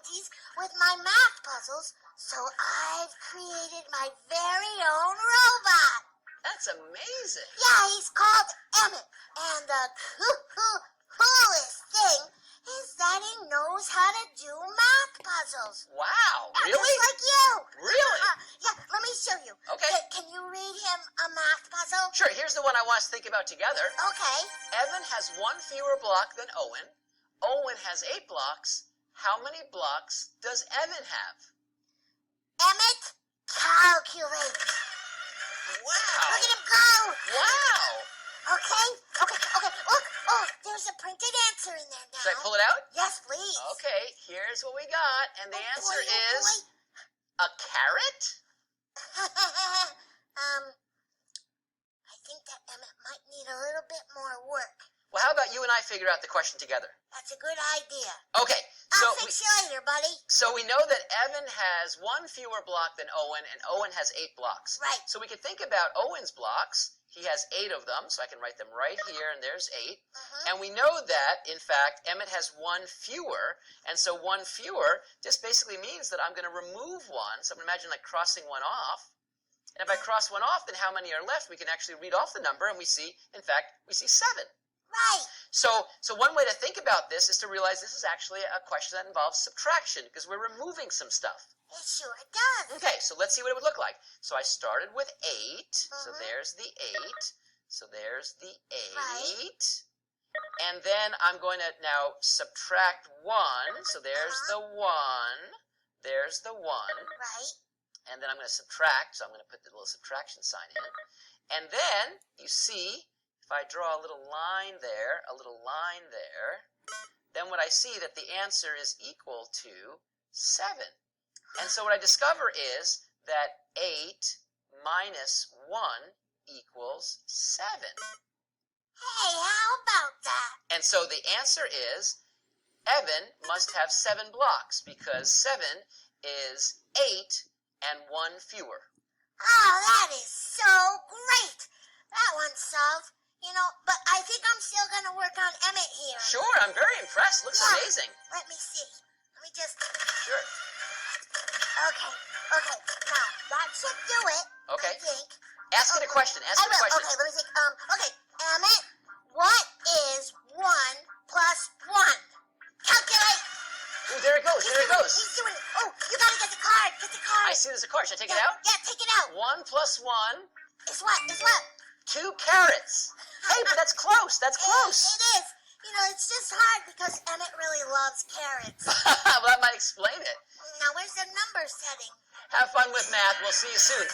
difficulties with my math puzzles, so I've created my very own robot. That's amazing. Yeah, he's called Emmett, and the coolest thing is that he knows how to do math puzzles. Wow, Yeah, really? just like you. Really? Yeah, let me show you. Okay. Can you read him a math puzzle? Sure, here's the one I want us to think about together. Okay. Evan has one fewer block than Owen. Owen has 8 blocks. How many blocks does Evan have? Emmett, calculate. Wow. Look at him go. Wow. Okay. Look. Oh, there's a printed answer in there now. Should I pull it out? Yes, please. Okay, here's what we got. And the answer boy, is a carrot? I think that Emmett might need a little bit more work. Well, how about you and I figure out the question together? That's a good idea. Okay, I'll fix you later, buddy. so we know that Evan has 1 fewer block than Owen, and Owen has 8 blocks. Right. So we can think about Owen's blocks. He has 8 of them, so I can write them right here, and there's 8. And we know that, in fact, Emmett has 1 fewer, and so 1 fewer just basically means that I'm going to remove 1. So I'm going to imagine like crossing 1 off. And if I cross 1 off, then how many are left? We can actually read off the number, and we see, in fact, we see 7. Right. So one way to think about this is to realize this is actually a question that involves subtraction, because we're removing some stuff. It sure does. Okay, so let's see what it would look like. So I started with 8. So there's the 8. So there's the 8. Right. And then I'm going to now subtract 1. So there's the 1. There's the 1. Right. And then I'm going to subtract. So I'm going to put the little subtraction sign in. And then, you see, if I draw a little line there, then what I see that the answer is equal to 7. And so what I discover is that 8 minus 1 equals 7. Hey, how about that? And so the answer is Evan must have 7 blocks, because 7 is 8 and 1 fewer. Oh, that is so great. That one's solved. You know, but I think I'm still going to work on Emmett here. Sure, I'm very impressed. Looks amazing. Let me see. Let me just... Sure. Okay. Now, that should do it. Okay. I think. Ask it a question. Ask it a question. Okay, let me think. Okay, Emmett, what is 1 plus 1? Calculate. Ooh, there it goes. He's doing it. Oh, you got to get the card. Get the card. I see there's a card. Should I take it out? Yeah, take it out. 1 plus 1. Is what? 2 carrots. Hey, but that's close. That's close. It is. You know, it's just hard because Emmett really loves carrots. Well, that might explain it. Now, where's the number setting? Have fun with math. We'll see you soon.